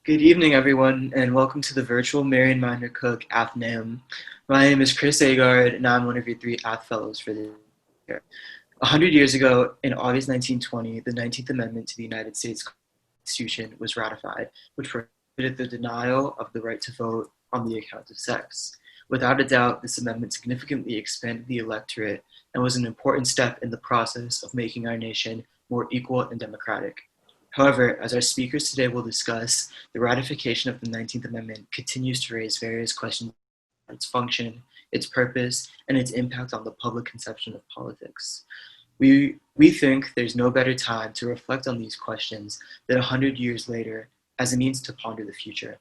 Good evening, everyone, and welcome to the virtual Marion Miner Cook Athenaeum. My name is Chris Agard, and I'm one of your three Ath Fellows for this year. 100 years ago, in August 1920, the 19th Amendment to the United States Constitution was ratified, which prohibited the denial of the right to vote on the account of sex. Without a doubt, this amendment significantly expanded the electorate and was an important step in the process of making our nation more equal and democratic. However, as our speakers today will discuss, the ratification of the 19th Amendment continues to raise various questions about its function, its purpose, and its impact on the public conception of politics. We think there's no better time to reflect on these questions than 100 years later as a means to ponder the future.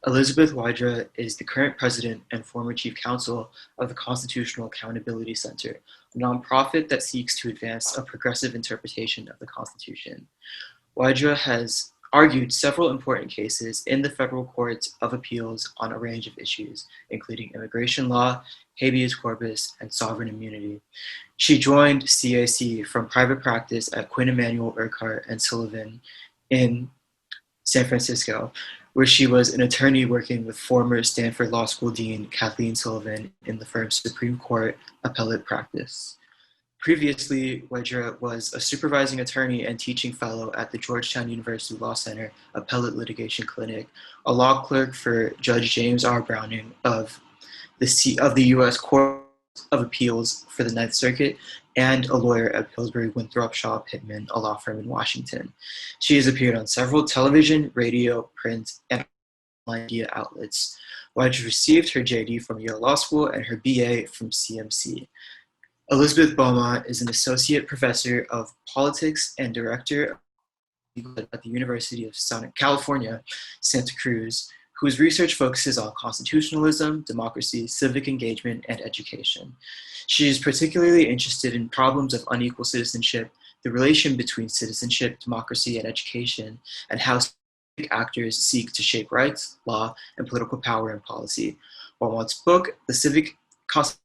Elizabeth Wydra is the current president and former chief counsel of the Constitutional Accountability Center, a nonprofit that seeks to advance a progressive interpretation of the Constitution. Wydra has argued several important cases in the federal courts of appeals on a range of issues, including immigration law, habeas corpus, and sovereign immunity. She joined CAC from private practice at Quinn Emanuel Urquhart and Sullivan in San Francisco, where she was an attorney working with former Stanford Law School Dean Kathleen Sullivan in the firm's Supreme Court appellate practice. Previously, Wydra was a supervising attorney and teaching fellow at the Georgetown University Law Center Appellate Litigation Clinic, a law clerk for Judge James R. Browning of the U.S. Court of Appeals for the Ninth Circuit, and a lawyer at Pillsbury Winthrop Shaw Pittman, a law firm in Washington. She has appeared on several television, radio, print, and online media outlets. Wydra received her JD from Yale Law School and her BA from CMC. Elizabeth Beaumont is an associate professor of politics and director at the University of California, Santa Cruz, whose research focuses on constitutionalism, democracy, civic engagement, and education. She is particularly interested in problems of unequal citizenship, the relation between citizenship, democracy, and education, and how civic actors seek to shape rights, law, and political power and policy. Beaumont's book, The Civic Constitution,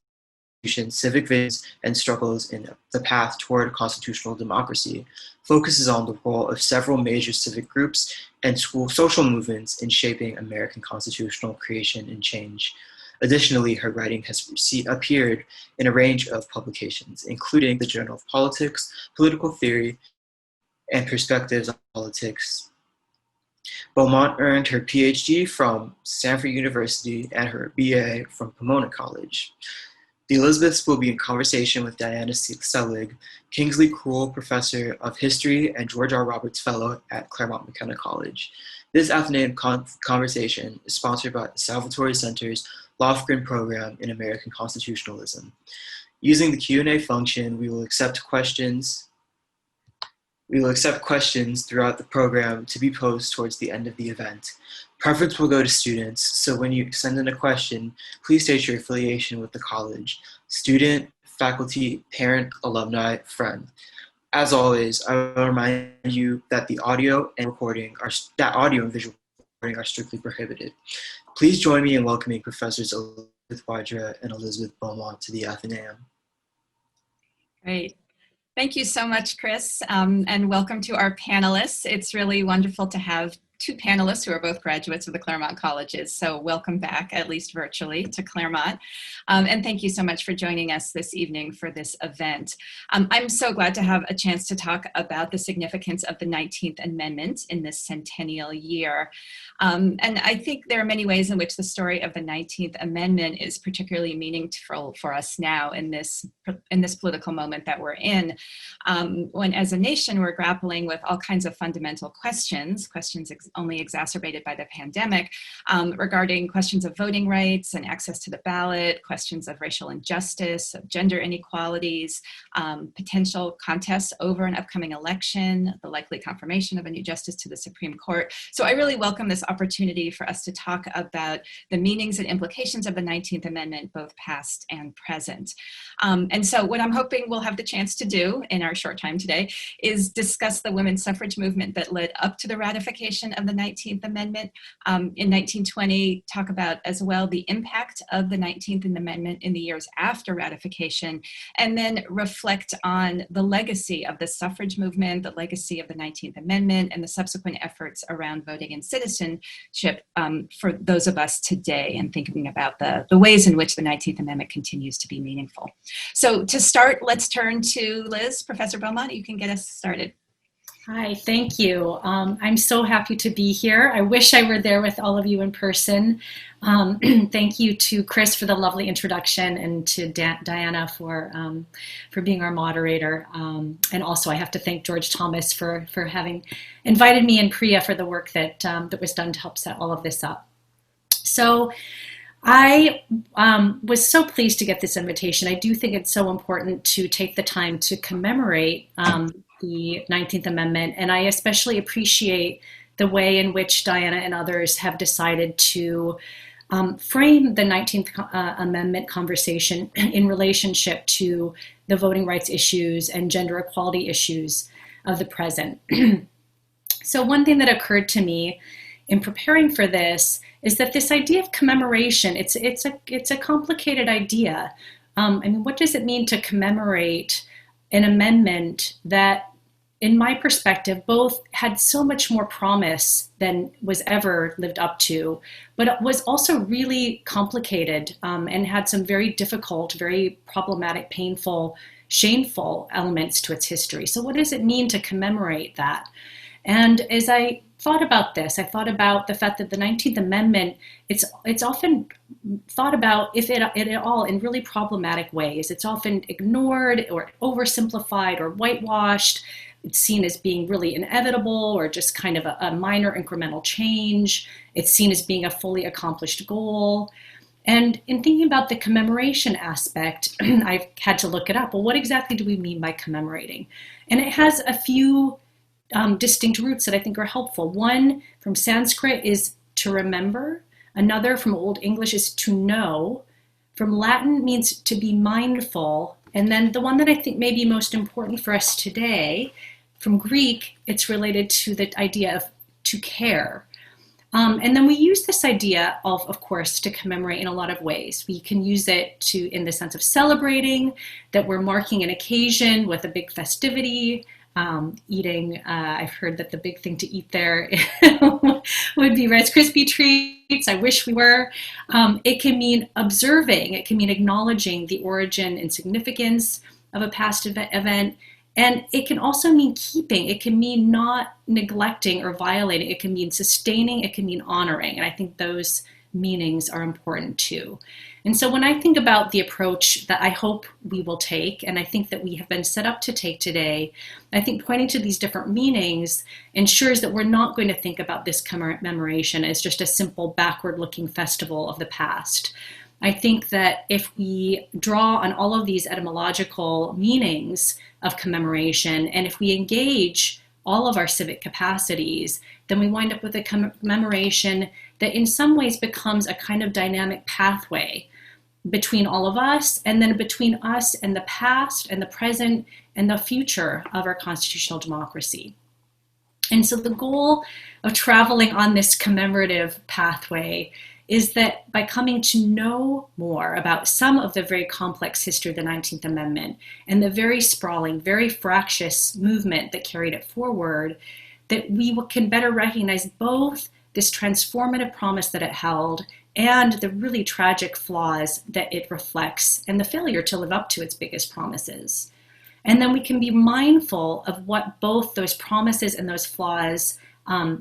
Civic Visions and Struggles in the Path Toward Constitutional Democracy, focuses on the role of several major civic groups and social movements in shaping American constitutional creation and change. Additionally, her writing has appeared in a range of publications, including the Journal of Politics, Political Theory, and Perspectives on Politics. Beaumont earned her PhD from Stanford University and her BA from Pomona College. The Elizabeths will be in conversation with Diana Selig, Kingsley Cruel Professor of History and George R. Roberts Fellow at Claremont McKenna College. This Athenaeum conversation is sponsored by the Salvatore Center's Lofgren Program in American Constitutionalism. Using the Q&A function, we will accept questions throughout the program to be posed towards the end of the event. Preference will go to students, so when you send in a question, please state your affiliation with the college: student, faculty, parent, alumni, friend. As always, I will remind you that the audio and visual recording are strictly prohibited. Please join me in welcoming Professors Elizabeth Wydra and Elizabeth Beaumont to the Athenaeum. Great. Thank you so much, Chris, and welcome to our panelists. It's really wonderful to have two panelists who are both graduates of the Claremont colleges, so welcome back, at least virtually, to Claremont. And thank you so much for joining us this evening for this event. I'm so glad to have a chance to talk about the significance of the 19th Amendment in this centennial year. And I think there are many ways in which the story of the 19th Amendment is particularly meaningful for us now in this political moment that we're in, when as a nation we're grappling with all kinds of fundamental questions only exacerbated by the pandemic, regarding questions of voting rights and access to the ballot, questions of racial injustice, of gender inequalities, potential contests over an upcoming election, the likely confirmation of a new justice to the Supreme Court. So I really welcome this opportunity for us to talk about the meanings and implications of the 19th Amendment, both past and present. And so what I'm hoping we'll have the chance to do in our short time today is discuss the women's suffrage movement that led up to the ratification of the 19th Amendment. In 1920, talk about as well the impact of the 19th Amendment in the years after ratification, and then reflect on the legacy of the suffrage movement, the legacy of the 19th Amendment, and the subsequent efforts around voting and citizenship for those of us today, and thinking about the ways in which the 19th Amendment continues to be meaningful. So to start, let's turn to Liz. Professor Beaumont, you can get us started. Hi, thank you. I'm so happy to be here. I wish I were there with all of you in person. Thank you to Chris for the lovely introduction, and to Diana for being our moderator. And also I have to thank George Thomas for having invited me, and Priya for the work that was done to help set all of this up. So I was so pleased to get this invitation. I do think it's so important to take the time to commemorate the 19th Amendment, and I especially appreciate the way in which Diana and others have decided to frame the 19th Amendment conversation in relationship to the voting rights issues and gender equality issues of the present. So one thing that occurred to me in preparing for this is that this idea of commemoration, it's a complicated idea. I mean, what does it mean to commemorate an amendment that, in my perspective, both had so much more promise than was ever lived up to, but it was also really complicated and had some very difficult, very problematic, painful, shameful elements to its history. So what does it mean to commemorate that? And as I thought about this, I thought about the fact that the 19th Amendment, it's often thought about, if it at all, in really problematic ways. It's often ignored or oversimplified or whitewashed. It's seen as being really inevitable or just kind of a minor incremental change. It's seen as being a fully accomplished goal. And in thinking about the commemoration aspect, I've had to look it up. Well, what exactly do we mean by commemorating? And it has a few distinct roots that I think are helpful. One from Sanskrit is to remember. Another from Old English is to know. From Latin means to be mindful. And then the one that I think may be most important for us today, from Greek, it's related to the idea of to care. And then we use this idea of course, to commemorate in a lot of ways. We can use it in the sense of celebrating, that we're marking an occasion with a big festivity. Eating, I've heard that the big thing to eat there would be Rice Krispie treats. I wish we were. It can mean observing. It can mean acknowledging the origin and significance of a past event. And it can also mean keeping. It can mean not neglecting or violating. It can mean sustaining. It can mean honoring. And I think those meanings are important too. And so when I think about the approach that I hope we will take, and I think that we have been set up to take today, I think pointing to these different meanings ensures that we're not going to think about this commemoration as just a simple backward-looking festival of the past. I think that if we draw on all of these etymological meanings of commemoration, and if we engage all of our civic capacities, then we wind up with a commemoration that in some ways becomes a kind of dynamic pathway between all of us, and then between us and the past and the present and the future of our constitutional democracy. And so the goal of traveling on this commemorative pathway is that by coming to know more about some of the very complex history of the 19th Amendment and the very sprawling, very fractious movement that carried it forward, that we can better recognize both this transformative promise that it held and the really tragic flaws that it reflects and the failure to live up to its biggest promises. And then we can be mindful of what both those promises and those flaws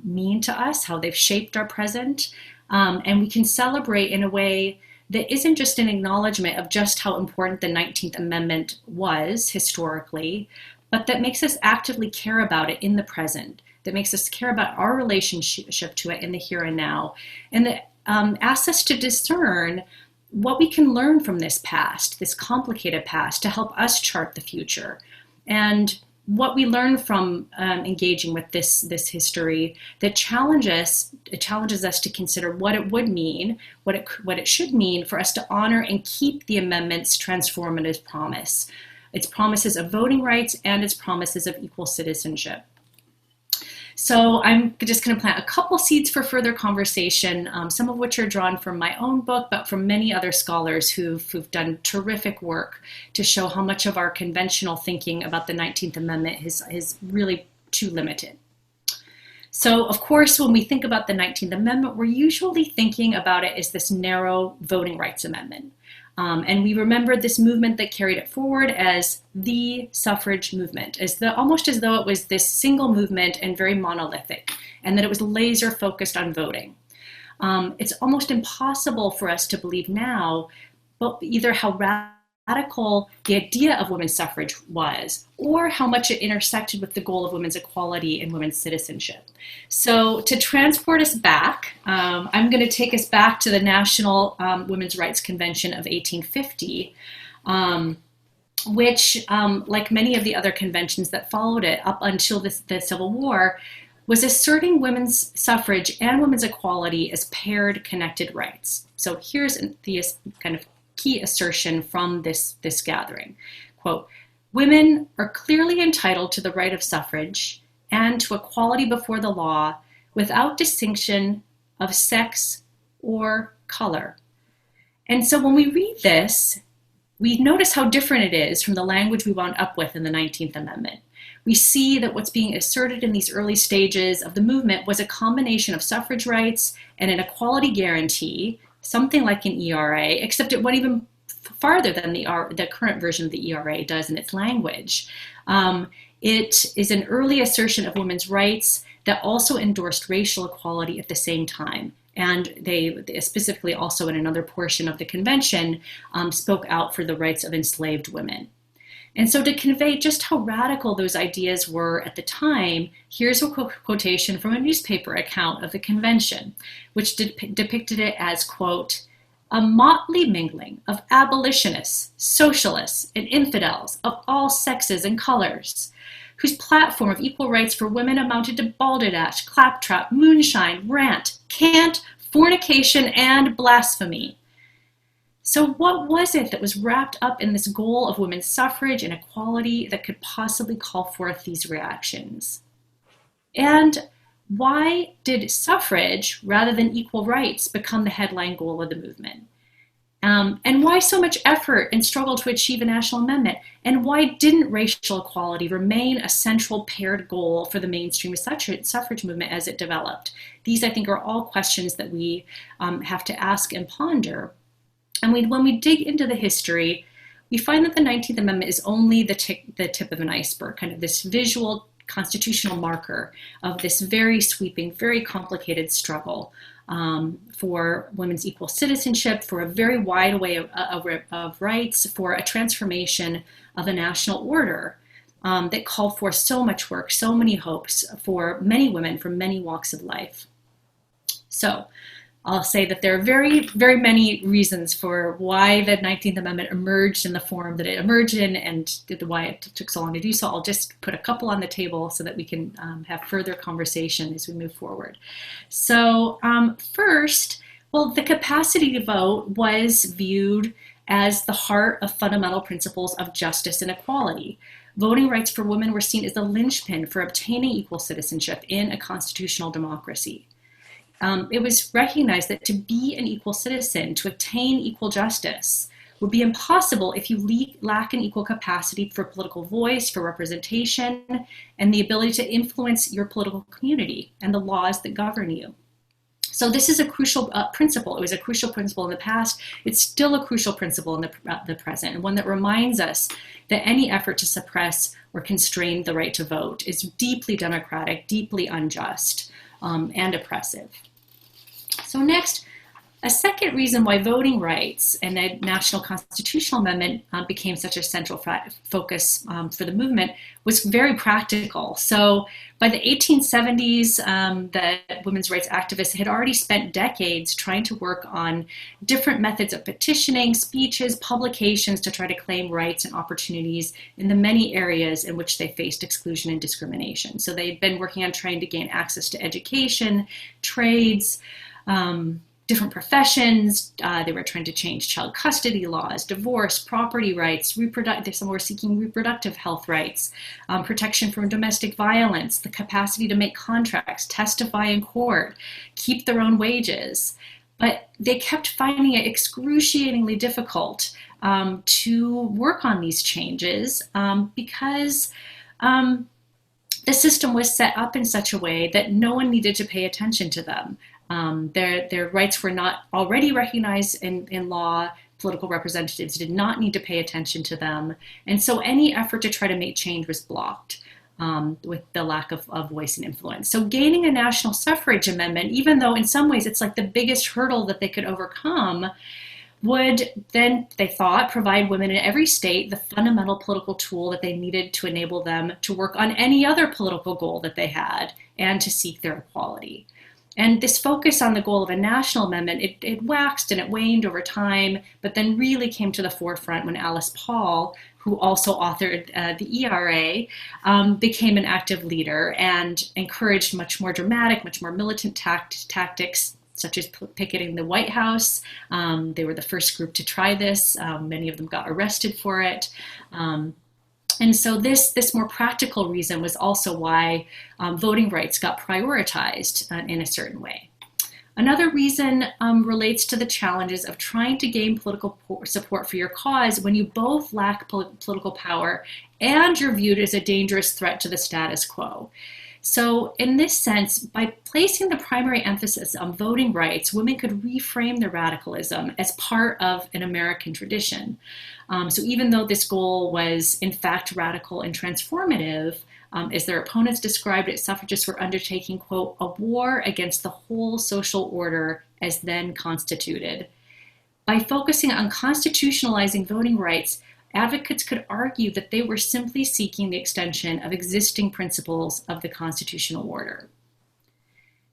mean to us, how they've shaped our present, and we can celebrate in a way that isn't just an acknowledgement of just how important the 19th Amendment was historically, but that makes us actively care about it in the present, that makes us care about our relationship to it in the here and now, and that asks us to discern what we can learn from this past, this complicated past, to help us chart the future. And what we learn from engaging with this history that challenges us to consider what it would mean, what it should mean for us to honor and keep the amendment's transformative promise, its promises of voting rights and its promises of equal citizenship. So I'm just going to plant a couple seeds for further conversation, some of which are drawn from my own book, but from many other scholars who've done terrific work to show how much of our conventional thinking about the 19th Amendment is really too limited. So, of course, when we think about the 19th Amendment, we're usually thinking about it as this narrow voting rights amendment. And we remember this movement that carried it forward as the suffrage movement, almost as though it was this single movement and very monolithic, and that it was laser focused on voting. It's almost impossible for us to believe now, but either how radical the idea of women's suffrage was, or how much it intersected with the goal of women's equality and women's citizenship. So to transport us back, I'm going to take us back to the National Women's Rights Convention of 1850, which, like many of the other conventions that followed it up until the Civil War, was asserting women's suffrage and women's equality as paired connected rights. So here's the kind of key assertion from this gathering. Quote, "Women are clearly entitled to the right of suffrage and to equality before the law without distinction of sex or color." And so when we read this, we notice how different it is from the language we wound up with in the 19th Amendment. We see that what's being asserted in these early stages of the movement was a combination of suffrage rights and an equality guarantee, something like an ERA, except it went even farther than the current version of the ERA does in its language. It is an early assertion of women's rights that also endorsed racial equality at the same time. And they specifically also in another portion of the convention spoke out for the rights of enslaved women. And so to convey just how radical those ideas were at the time, here's a quotation from a newspaper account of the convention, which depicted it as, quote, "a motley mingling of abolitionists, socialists, and infidels of all sexes and colors, whose platform of equal rights for women amounted to balderdash, claptrap, moonshine, rant, cant, fornication, and blasphemy." So what was it that was wrapped up in this goal of women's suffrage and equality that could possibly call forth these reactions? And why did suffrage, rather than equal rights, become the headline goal of the movement? And why so much effort and struggle to achieve a national amendment? And why didn't racial equality remain a central paired goal for the mainstream suffrage movement as it developed? These, I think, are all questions that we have to ask and ponder. And when we dig into the history, we find that the 19th Amendment is only the tip of an iceberg, kind of this visual constitutional marker of this very sweeping, very complicated struggle for women's equal citizenship, for a very wide array of rights, for a transformation of a national order that called for so much work, so many hopes for many women from many walks of life. So I'll say that there are very, very many reasons for why the 19th Amendment emerged in the form that it emerged in and why it took so long to do so. I'll just put a couple on the table so that we can have further conversation as we move forward. So first, well, the capacity to vote was viewed as the heart of fundamental principles of justice and equality. Voting rights for women were seen as the linchpin for obtaining equal citizenship in a constitutional democracy. It was recognized that to be an equal citizen, to attain equal justice, would be impossible if you lack an equal capacity for political voice, for representation, and the ability to influence your political community and the laws that govern you. So this is a crucial principle. It was a crucial principle in the past. It's still a crucial principle in the present, and one that reminds us that any effort to suppress or constrain the right to vote is deeply democratic, deeply unjust, and oppressive. So next, a second reason why voting rights and the National Constitutional Amendment became such a central focus for the movement was very practical. So by the 1870s, the women's rights activists had already spent decades trying to work on different methods of petitioning, speeches, publications to try to claim rights and opportunities in the many areas in which they faced exclusion and discrimination. So they'd been working on trying to gain access to education, trades, different professions. They were trying to change child custody laws, divorce, property rights, some were seeking reproductive health rights, protection from domestic violence, the capacity to make contracts, testify in court, keep their own wages. But they kept finding it excruciatingly difficult to work on these changes because the system was set up in such a way that no one needed to pay attention to them. Their rights were not already recognized in law. Political representatives did not need to pay attention to them. And so any effort to try to make change was blocked with the lack of voice and influence. So gaining a national suffrage amendment, even though in some ways it's like the biggest hurdle that they could overcome, would then, they thought, provide women in every state the fundamental political tool that they needed to enable them to work on any other political goal that they had and to seek their equality. And this focus on the goal of a national amendment, it waxed and it waned over time, but then really came to the forefront when Alice Paul, who also authored the ERA, became an active leader and encouraged much more dramatic, much more militant tactics, such as picketing the White House. They were the first group to try this. Many of them got arrested for it. And so this more practical reason was also why voting rights got prioritized in a certain way. Another reason relates to the challenges of trying to gain political support for your cause when you both lack political power and you're viewed as a dangerous threat to the status quo. So in this sense, by placing the primary emphasis on voting rights, women could reframe their radicalism as part of an American tradition. So even though this goal was in fact radical and transformative, as their opponents described it, suffragists were undertaking, quote, a war against the whole social order as then constituted. By focusing on constitutionalizing voting rights, advocates could argue that they were simply seeking the extension of existing principles of the constitutional order.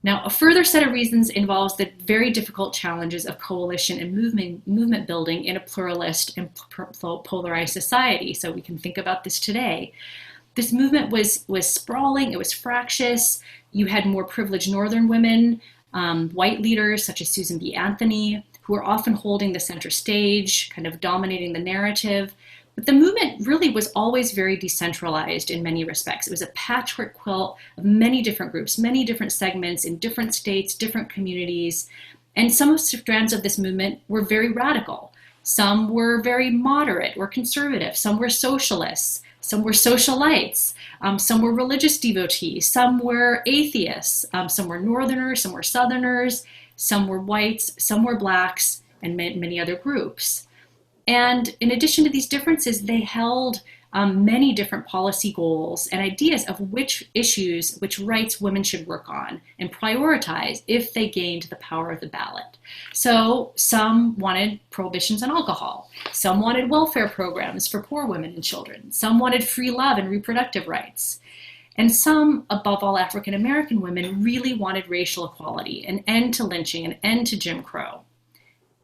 Now, a further set of reasons involves the very difficult challenges of coalition and movement building in a pluralist and polarized society. So we can think about this today. This movement was sprawling, it was fractious. You had more privileged Northern women, white leaders such as Susan B. Anthony, who were often holding the center stage, kind of dominating the narrative. But the movement really was always very decentralized in many respects. It was a patchwork quilt of many different groups, many different segments in different states, different communities. And some strands of this movement were very radical. Some were very moderate or conservative. Some were socialists. Some were socialites. Some were religious devotees. Some were atheists. Some were Northerners. Some were Southerners. Some were whites. Some were blacks, and many other groups. And in addition to these differences, they held many different policy goals and ideas of which issues, which rights women should work on and prioritize if they gained the power of the ballot. So some wanted prohibitions on alcohol. Some wanted welfare programs for poor women and children. Some wanted free love and reproductive rights. And some, above all African American women, really wanted racial equality, an end to lynching, an end to Jim Crow.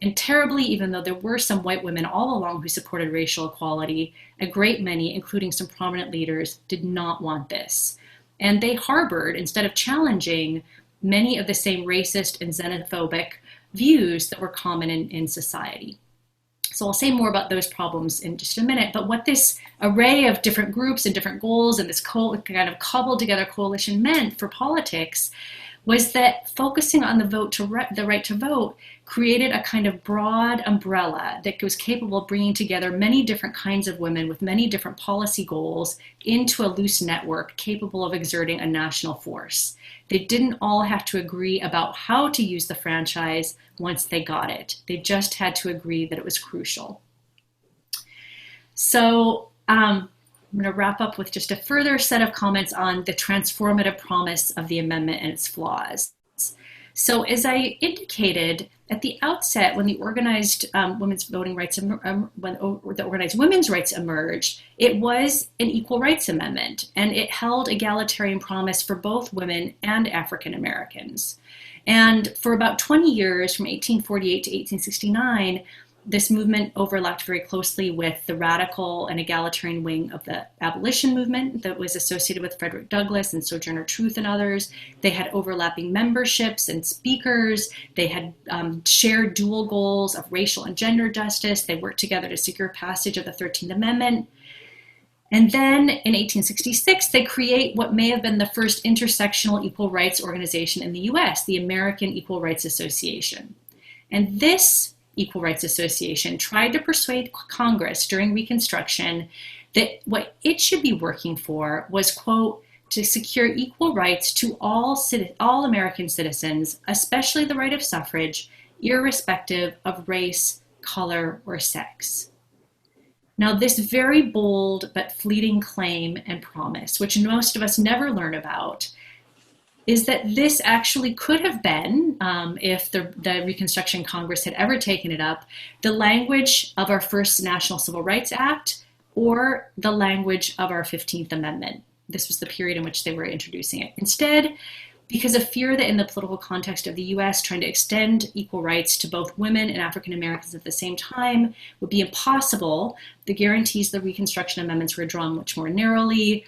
And terribly, even though there were some white women all along who supported racial equality, a great many, including some prominent leaders, did not want this. And they harbored, instead of challenging, many of the same racist and xenophobic views that were common in society. So I'll say more about those problems in just a minute, but what this array of different groups and different goals and this kind of cobbled together coalition meant for politics was that focusing on the right to vote created a kind of broad umbrella that was capable of bringing together many different kinds of women with many different policy goals into a loose network capable of exerting a national force. They didn't all have to agree about how to use the franchise once they got it. They just had to agree that it was crucial. So I'm going to wrap up with just a further set of comments on the transformative promise of the amendment and its flaws. So as I indicated at the outset, when the organized women's voting rights, when the organized women's rights emerged, it was an equal rights amendment, and it held egalitarian promise for both women and African Americans. And for about 20 years, from 1848 to 1869, This movement overlapped very closely with the radical and egalitarian wing of the abolition movement that was associated with Frederick Douglass and Sojourner Truth and others. They had overlapping memberships and speakers. They had shared dual goals of racial and gender justice. They worked together to secure passage of the 13th Amendment. And then in 1866, they create what may have been the first intersectional equal rights organization in the US, the American Equal Rights Association. And this Equal Rights Association tried to persuade Congress during Reconstruction that what it should be working for was, quote, to secure equal rights to all American citizens, especially the right of suffrage, irrespective of race, color, or sex. Now, this very bold but fleeting claim and promise, which most of us never learn about, is that this actually could have been, if the Reconstruction Congress had ever taken it up, the language of our first National Civil Rights Act or the language of our 15th Amendment. This was the period in which they were introducing it. Instead, because of fear that in the political context of the US, trying to extend equal rights to both women and African Americans at the same time would be impossible, the guarantees of the Reconstruction Amendments were drawn much more narrowly.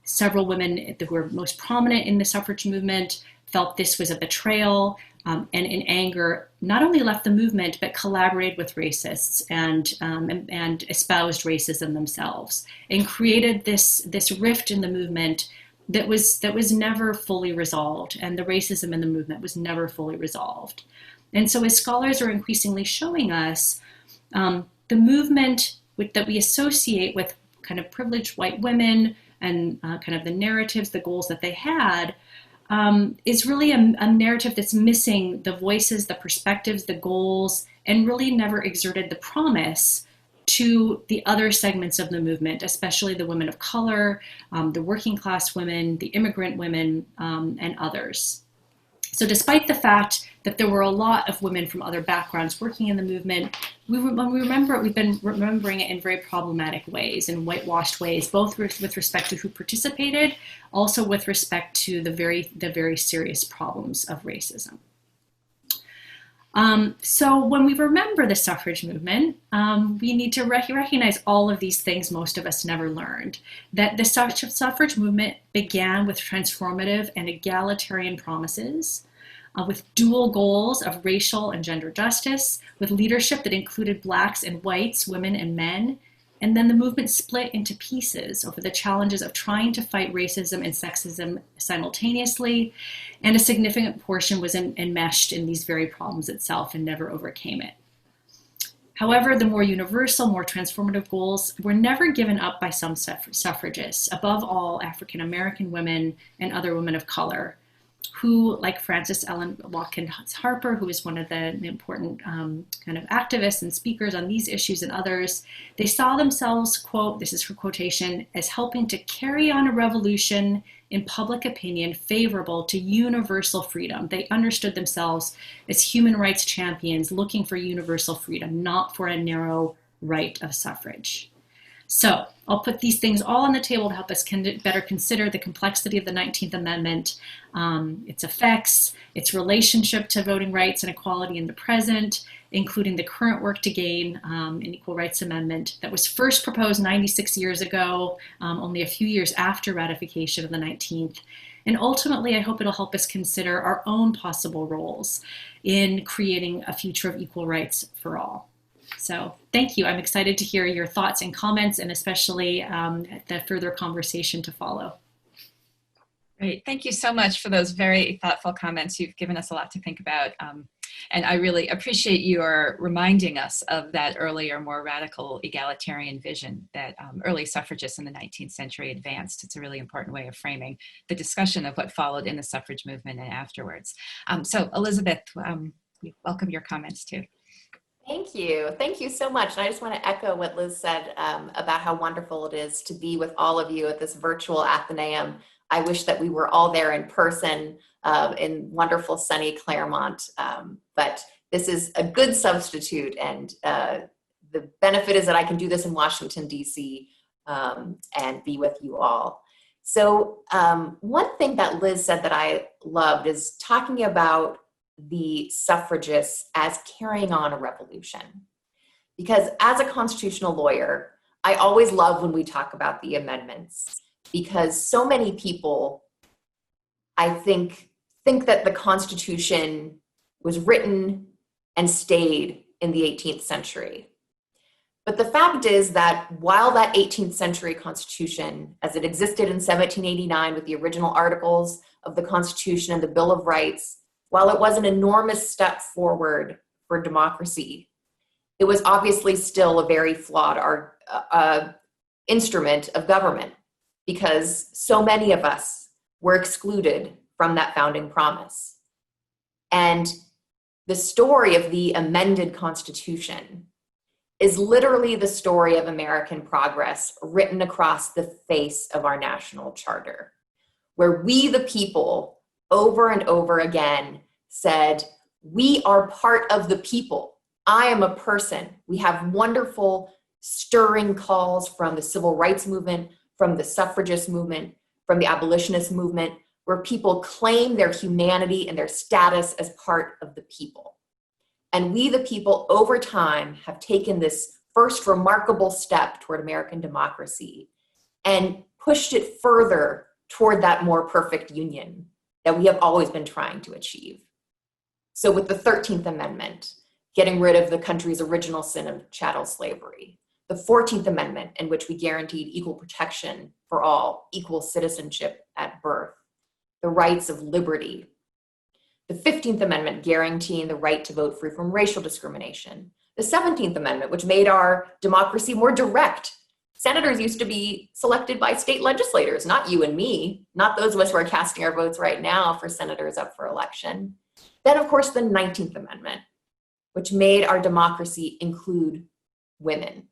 Several women who were most prominent in the suffrage movement felt this was a betrayal, and in anger, not only left the movement, but collaborated with racists and espoused racism themselves, and created this rift in the movement that was never fully resolved, and the racism in the movement was never fully resolved. And so, as scholars are increasingly showing us, the movement that we associate with kind of privileged white women and kind of the narratives, the goals that they had, is really a narrative that's missing the voices, the perspectives, the goals, and really never exerted the promise to the other segments of the movement, especially the women of color, the working class women, the immigrant women, and others. So despite the fact that there were a lot of women from other backgrounds working in the movement, when we remember it, we've been remembering it in very problematic ways, in whitewashed ways, both with respect to who participated, also with respect to the very serious problems of racism. So when we remember the suffrage movement, we need to recognize all of these things most of us never learned. That the suffrage movement began with transformative and egalitarian promises, with dual goals of racial and gender justice, with leadership that included Blacks and whites, women and men. And then the movement split into pieces over the challenges of trying to fight racism and sexism simultaneously, and a significant portion was enmeshed in these very problems itself and never overcame it. However, the more universal, more transformative goals were never given up by some suffragists, above all African American women and other women of color, who, like Frances Ellen Watkins Harper, who is one of the important kind of activists and speakers on these issues and others, they saw themselves, quote, this is her quotation, as helping to carry on a revolution in public opinion favorable to universal freedom. They understood themselves as human rights champions looking for universal freedom, not for a narrow right of suffrage. So I'll put these things all on the table to help us better consider the complexity of the 19th Amendment, its effects, its relationship to voting rights and equality in the present, including the current work to gain an Equal Rights Amendment that was first proposed 96 years ago, only a few years after ratification of the 19th. And ultimately, I hope it'll help us consider our own possible roles in creating a future of equal rights for all. So thank you. I'm excited to hear your thoughts and comments, and especially the further conversation to follow. Great. Thank you so much for those very thoughtful comments. You've given us a lot to think about. And I really appreciate your reminding us of that earlier, more radical egalitarian vision that early suffragists in the 19th century advanced. It's a really important way of framing the discussion of what followed in the suffrage movement and afterwards. So Elizabeth, we welcome your comments too. Thank you. Thank you so much. And I just want to echo what Liz said about how wonderful it is to be with all of you at this virtual Athenaeum. I wish that we were all there in person in wonderful sunny Claremont, but this is a good substitute, and the benefit is that I can do this in Washington, D.C. And be with you all. So one thing that Liz said that I loved is talking about the suffragists as carrying on a revolution. Because as a constitutional lawyer, I always love when we talk about the amendments, because so many people, I think that the Constitution was written and stayed in the 18th century. But the fact is that while that 18th century Constitution, as it existed in 1789 with the original articles of the Constitution and the Bill of Rights, while it was an enormous step forward for democracy, it was obviously still a very flawed instrument of government, because so many of us were excluded from that founding promise. And the story of the amended Constitution is literally the story of American progress written across the face of our national charter, where we, the people, over and over again said, we are part of the people. I am a person. We have wonderful, stirring calls from the civil rights movement, from the suffragist movement, from the abolitionist movement, where people claim their humanity and their status as part of the people. And we, the people, over time have taken this first remarkable step toward American democracy and pushed it further toward that more perfect union that we have always been trying to achieve. So with the 13th Amendment, getting rid of the country's original sin of chattel slavery, the 14th Amendment, in which we guaranteed equal protection for all, equal citizenship at birth, the rights of liberty, the 15th Amendment guaranteeing the right to vote free from racial discrimination, the 17th Amendment, which made our democracy more direct. Senators used to be selected by state legislators, not you and me, not those of us who are casting our votes right now for senators up for election. Then, of course, the 19th Amendment, which made our democracy include women,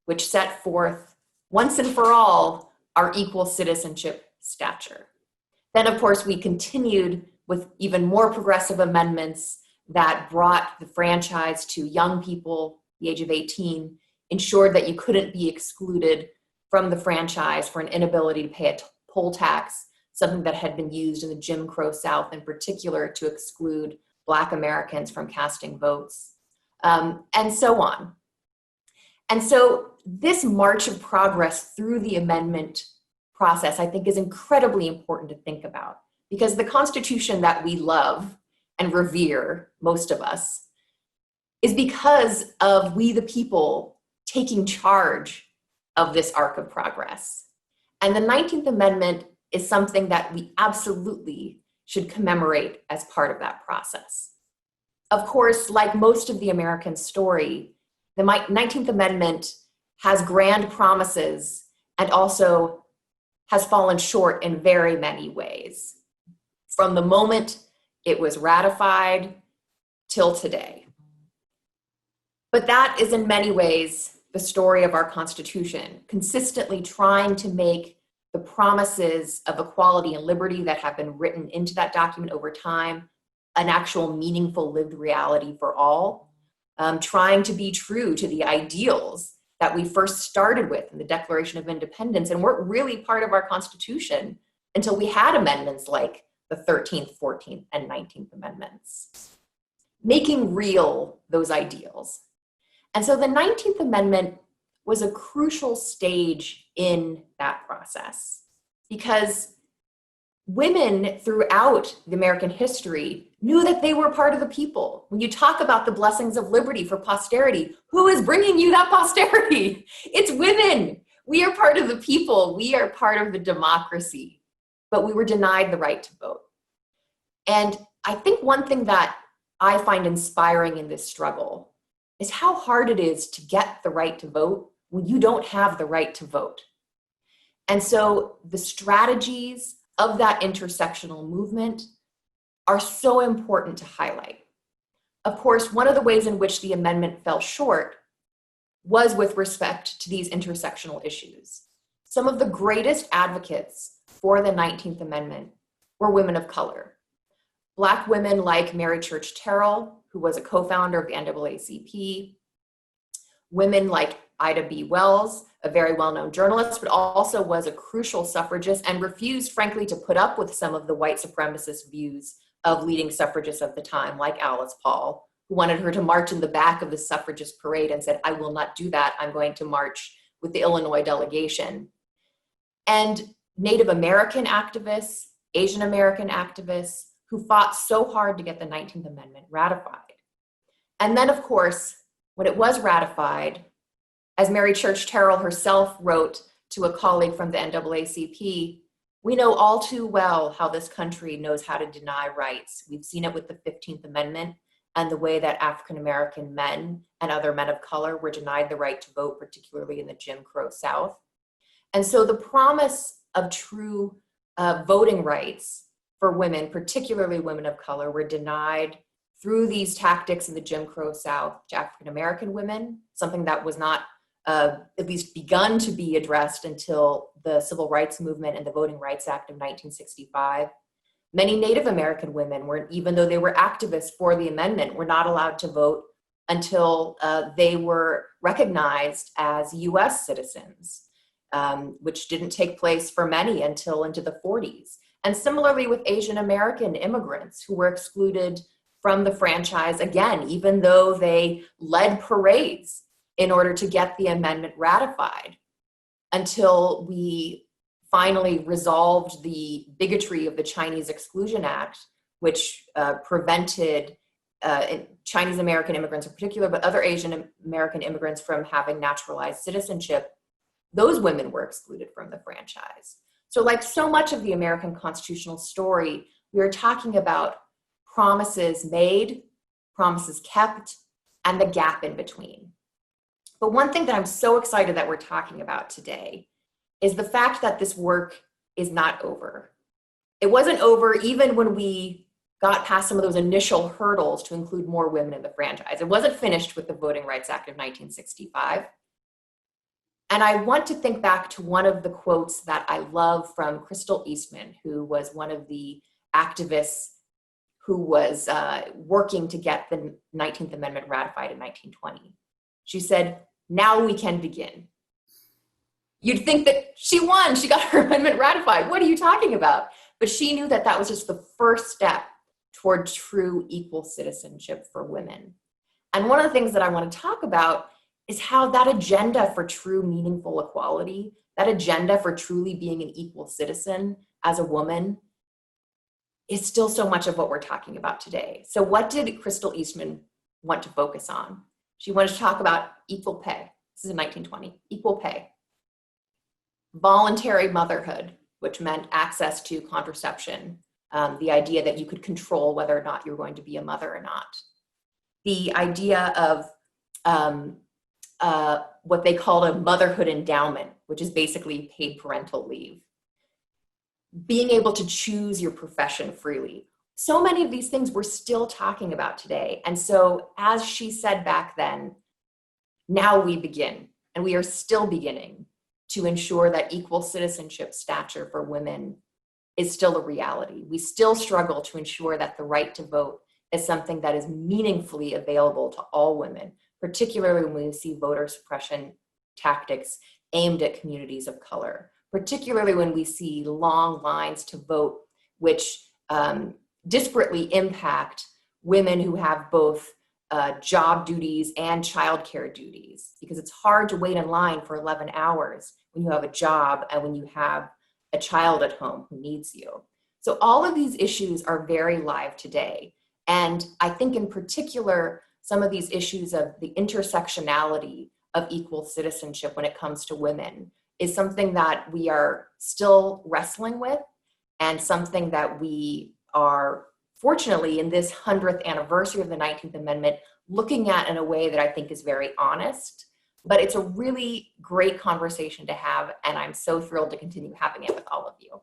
which set forth once and for all our equal citizenship stature. Then, of course, we continued with even more progressive amendments that brought the franchise to young people, the age of 18, ensured that you couldn't be excluded from the franchise for an inability to pay a poll tax, something that had been used in the Jim Crow South in particular to exclude Black Americans from casting votes, and so on. And so this march of progress through the amendment process, I think, is incredibly important to think about, because the Constitution that we love and revere, most of us, is because of we the people taking charge of this arc of progress. And the 19th Amendment is something that we absolutely should commemorate as part of that process. Of course, like most of the American story, the 19th Amendment has grand promises and also has fallen short in very many ways, from the moment it was ratified till today. But that is in many ways the story of our Constitution, consistently trying to make the promises of equality and liberty that have been written into that document over time an actual meaningful lived reality for all, trying to be true to the ideals that we first started with in the Declaration of Independence and weren't really part of our Constitution until we had amendments like the 13th, 14th, and 19th Amendments, making real those ideals. And so the 19th Amendment was a crucial stage in that process, because women throughout the American history knew that they were part of the people. When you talk about the blessings of liberty for posterity, who is bringing you that posterity? It's women. We are part of the people. We are part of the democracy, but we were denied the right to vote. And I think one thing that I find inspiring in this struggle is how hard it is to get the right to vote when you don't have the right to vote. And so the strategies of that intersectional movement are so important to highlight. Of course, one of the ways in which the amendment fell short was with respect to these intersectional issues. Some of the greatest advocates for the 19th Amendment were women of color. Black women like Mary Church Terrell, who was a co-founder of the NAACP, women like Ida B. Wells, a very well-known journalist, but also was a crucial suffragist and refused, frankly, to put up with some of the white supremacist views of leading suffragists of the time, like Alice Paul, who wanted her to march in the back of the suffragist parade and said, I will not do that. I'm going to march with the Illinois delegation. And Native American activists, Asian American activists, who fought so hard to get the 19th Amendment ratified. And then, of course, when it was ratified, as Mary Church Terrell herself wrote to a colleague from the NAACP, we know all too well how this country knows how to deny rights. We've seen it with the 15th Amendment and the way that African American men and other men of color were denied the right to vote, particularly in the Jim Crow South. And so the promise of true voting rights for women, particularly women of color, were denied through these tactics in the Jim Crow South to African American women, something that was not at least begun to be addressed until the Civil Rights Movement and the Voting Rights Act of 1965. Many Native American women were, even though they were activists for the amendment, were not allowed to vote until they were recognized as US citizens, which didn't take place for many until into the 40s. And similarly with Asian American immigrants who were excluded from the franchise, again, even though they led parades in order to get the amendment ratified, until we finally resolved the bigotry of the Chinese Exclusion Act, which prevented Chinese American immigrants in particular, but other Asian American immigrants from having naturalized citizenship. Those women were excluded from the franchise. So like so much of the American constitutional story, we are talking about promises made, promises kept, and the gap in between. But one thing that I'm so excited that we're talking about today is the fact that this work is not over. It wasn't over even when we got past some of those initial hurdles to include more women in the franchise. It wasn't finished with the Voting Rights Act of 1965. And I want to think back to one of the quotes that I love from Crystal Eastman, who was one of the activists who was working to get the 19th Amendment ratified in 1920. She said, "Now we can begin." You'd think that she won, she got her amendment ratified. What are you talking about? But she knew that that was just the first step toward true equal citizenship for women. And one of the things that I want to talk about is how that agenda for true meaningful equality, that agenda for truly being an equal citizen as a woman, is still so much of what we're talking about today. So what did Crystal Eastman want to focus on? She wanted to talk about equal pay. This is in 1920, equal pay. Voluntary motherhood, which meant access to contraception, the idea that you could control whether or not you're going to be a mother or not. The idea of what they called a motherhood endowment, which is basically paid parental leave. Being able to choose your profession freely. So many of these things we're still talking about today. And so as she said back then, now we begin, and we are still beginning to ensure that equal citizenship stature for women is still a reality. We still struggle to ensure that the right to vote is something that is meaningfully available to all women, particularly when we see voter suppression tactics aimed at communities of color, particularly when we see long lines to vote, which disparately impact women who have both job duties and childcare duties, because it's hard to wait in line for 11 hours when you have a job and when you have a child at home who needs you. So all of these issues are very live today. And I think in particular, some of these issues of the intersectionality of equal citizenship when it comes to women is something that we are still wrestling with, and something that we are, fortunately, in this 100th anniversary of the 19th Amendment, looking at in a way that I think is very honest. But it's a really great conversation to have, and I'm so thrilled to continue having it with all of you.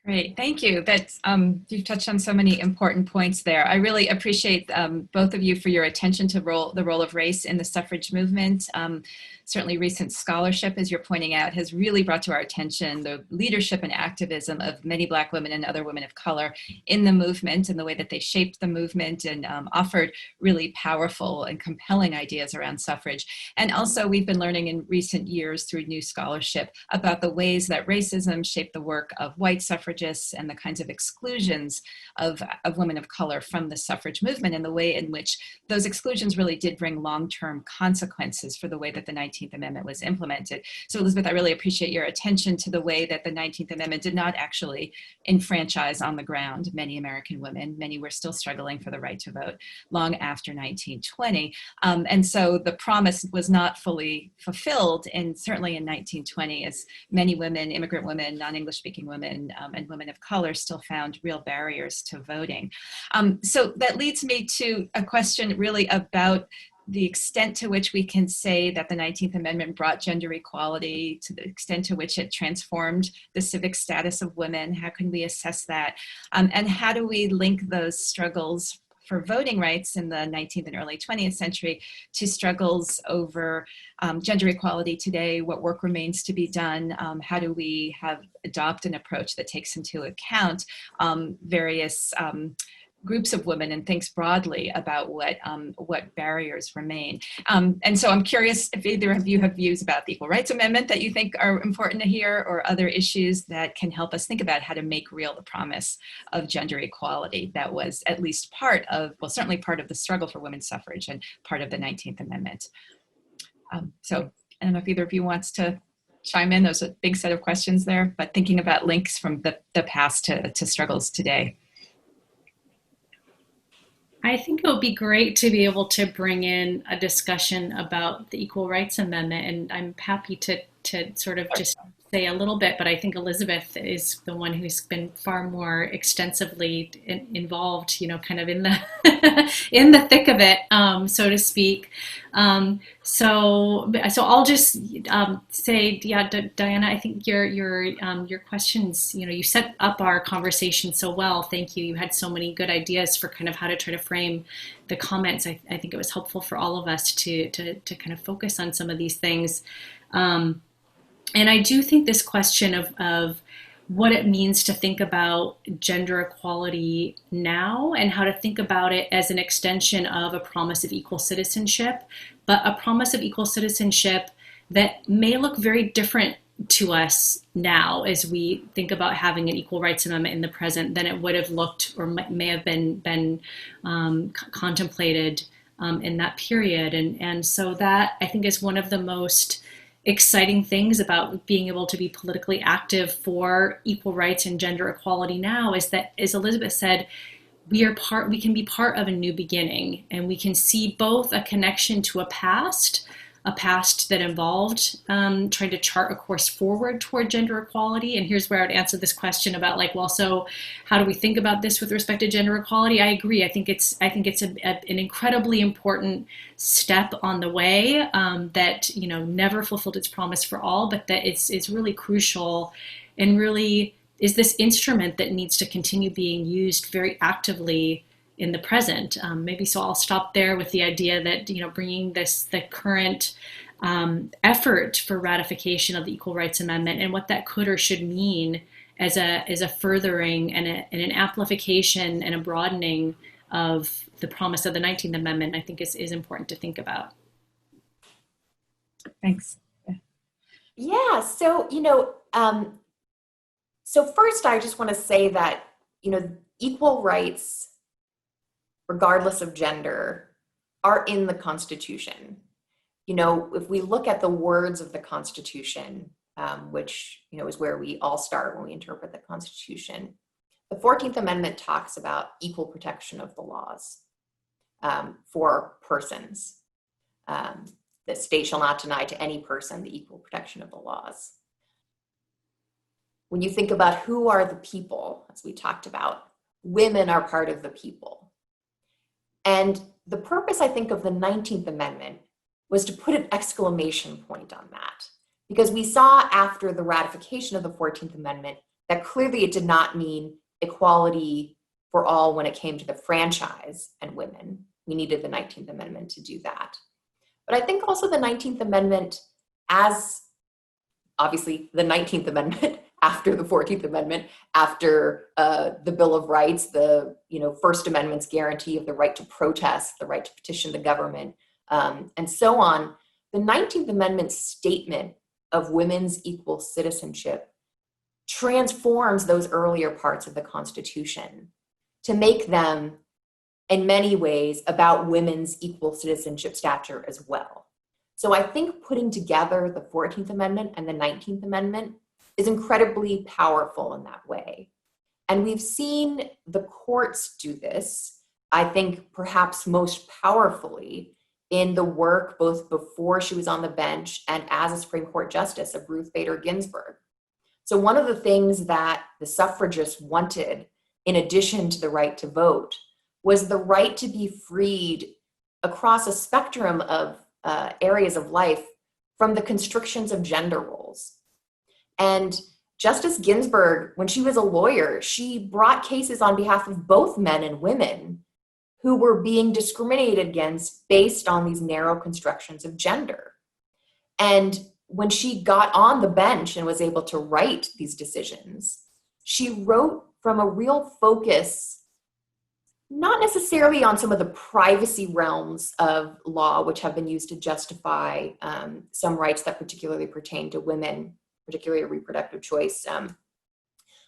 Great, thank you. That's you've touched on so many important points there. I really appreciate both of you for your attention to the role of race in the suffrage movement. Certainly recent scholarship, as you're pointing out, has really brought to our attention the leadership and activism of many Black women and other women of color in the movement, and the way that they shaped the movement and offered really powerful and compelling ideas around suffrage. And also we've been learning in recent years through new scholarship about the ways that racism shaped the work of white suffragists suffragists and the kinds of exclusions of women of color from the suffrage movement, and the way in which those exclusions really did bring long-term consequences for the way that the 19th Amendment was implemented. So Elizabeth, I really appreciate your attention to the way that the 19th Amendment did not actually enfranchise on the ground many American women. Many were still struggling for the right to vote long after 1920. And so the promise was not fully fulfilled, and certainly in 1920, as many women, immigrant women, non-English speaking women, and women of color still found real barriers to voting. So that leads me to a question really about the extent to which we can say that the 19th Amendment brought gender equality, to the extent to which it transformed the civic status of women. How can we assess that? And how do we link those struggles for voting rights in the 19th and early 20th century to struggles over gender equality today? What work remains to be done? How do we adopt an approach that takes into account various groups of women and thinks broadly about what barriers remain? And so I'm curious if either of you have views about the Equal Rights Amendment that you think are important to hear, or other issues that can help us think about how to make real the promise of gender equality that was at least certainly part of the struggle for women's suffrage and part of the 19th Amendment. So I don't know if either of you wants to chime in. There's a big set of questions there, but thinking about links from the past to struggles today. I think it would be great to be able to bring in a discussion about the Equal Rights Amendment, and I'm happy to sort of just say a little bit, but I think Elizabeth is the one who's been far more extensively involved, kind of in the in the thick of it, so to speak. So I'll just say, yeah, Diana, I think your questions, you set up our conversation so well. Thank you. You had so many good ideas for kind of how to try to frame the comments. I think it was helpful for all of us to kind of focus on some of these things. And I do think this question of what it means to think about gender equality now, and how to think about it as an extension of a promise of equal citizenship, but a promise of equal citizenship that may look very different to us now as we think about having an Equal Rights Amendment in the present than it would have looked or may have been contemplated in that period. And so that, I think, is one of the most exciting things about being able to be politically active for equal rights and gender equality now, is that, as Elizabeth said, we can be part of a new beginning, and we can see both a connection to a past that involved trying to chart a course forward toward gender equality. And here's where I would answer this question about so how do we think about this with respect to gender equality? I agree. I think it's an incredibly important step on the way that never fulfilled its promise for all, but that it's really crucial and really is this instrument that needs to continue being used very actively in the present. So I'll stop there with the idea that, bringing the current effort for ratification of the Equal Rights Amendment and what that could or should mean as a furthering and an amplification and a broadening of the promise of the 19th Amendment, I think is important to think about. Thanks. Yeah, so, so first I just want to say that, equal rights, regardless of gender, are in the Constitution. If we look at the words of the Constitution, which, is where we all start when we interpret the Constitution, the 14th Amendment talks about equal protection of the laws for persons. The state shall not deny to any person the equal protection of the laws. When you think about who are the people, as we talked about, women are part of the people. And the purpose, I think, of the 19th Amendment was to put an exclamation point on that, because we saw after the ratification of the 14th Amendment that clearly it did not mean equality for all when it came to the franchise and women. We needed the 19th Amendment to do that. But I think also the 19th Amendment, as obviously the 19th Amendment after the 14th Amendment, after the Bill of Rights, the First Amendment's guarantee of the right to protest, the right to petition the government, and so on, the 19th Amendment's statement of women's equal citizenship transforms those earlier parts of the Constitution to make them, in many ways, about women's equal citizenship stature as well. So I think putting together the 14th Amendment and the 19th Amendment is incredibly powerful in that way. And we've seen the courts do this, I think perhaps most powerfully in the work both before she was on the bench and as a Supreme Court Justice of Ruth Bader Ginsburg. So one of the things that the suffragists wanted, in addition to the right to vote, was the right to be freed across a spectrum of areas of life from the constrictions of gender roles. And Justice Ginsburg, when she was a lawyer, she brought cases on behalf of both men and women who were being discriminated against based on these narrow constructions of gender. And when she got on the bench and was able to write these decisions, she wrote from a real focus, not necessarily on some of the privacy realms of law, which have been used to justify some rights that particularly pertain to women, particularly reproductive choice,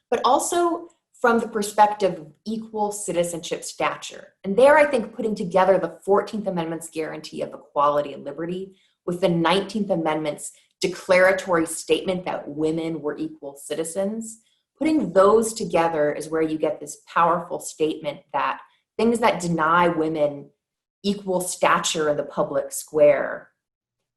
but also from the perspective of equal citizenship stature. And there, I think, putting together the 14th Amendment's guarantee of equality and liberty with the 19th Amendment's declaratory statement that women were equal citizens, putting those together is where you get this powerful statement that things that deny women equal stature in the public square,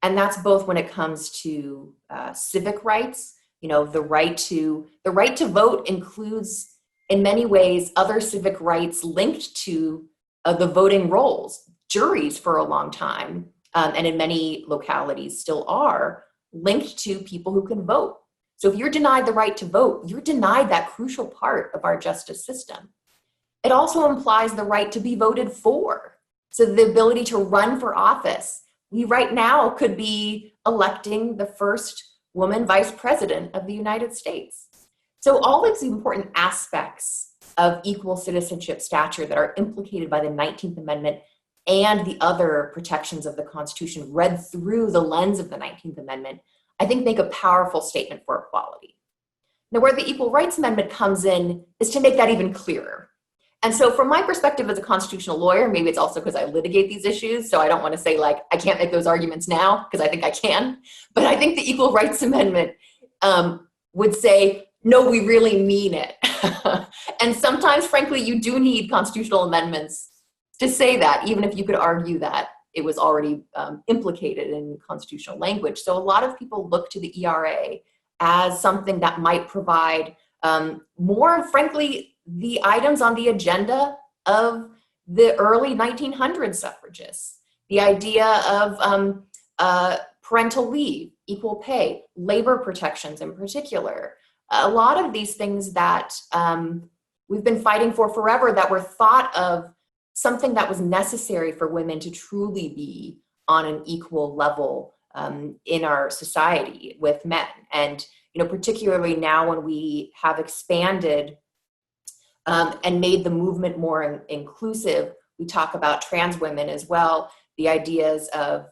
and that's both when it comes to civic rights. You know, the right to vote includes, in many ways, other civic rights linked to the voting rolls. Juries for a long time, and in many localities still are, linked to people who can vote. So if you're denied the right to vote, you're denied that crucial part of our justice system. It also implies the right to be voted for. So the ability to run for office. We right now could be electing the first woman vice president of the United States. So all of these important aspects of equal citizenship stature that are implicated by the 19th Amendment and the other protections of the Constitution read through the lens of the 19th Amendment, I think make a powerful statement for equality. Now, where the Equal Rights Amendment comes in is to make that even clearer. And so from my perspective as a constitutional lawyer, maybe it's also because I litigate these issues, so I don't want to say like, I can't make those arguments now, because I think I can. But I think the Equal Rights Amendment would say, no, we really mean it. And sometimes, frankly, you do need constitutional amendments to say that, even if you could argue that it was already implicated in constitutional language. So a lot of people look to the ERA as something that might provide more, frankly, the items on the agenda of the early 1900s suffragists. The idea of parental leave, equal pay, labor protections in particular. A lot of these things that we've been fighting for forever that were thought of something that was necessary for women to truly be on an equal level in our society with men. And, you know, particularly now when we have expanded and made the movement more inclusive, we talk about trans women as well, the ideas of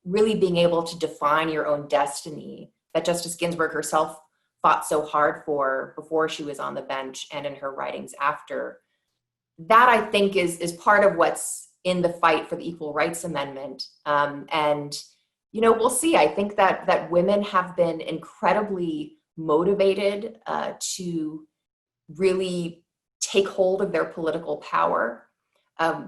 really being able to define your own destiny that Justice Ginsburg herself fought so hard for before she was on the bench and in her writings after. That, I think, is part of what's in the fight for the Equal Rights Amendment. And, you know, we'll see. I think that women have been incredibly motivated to really take hold of their political power.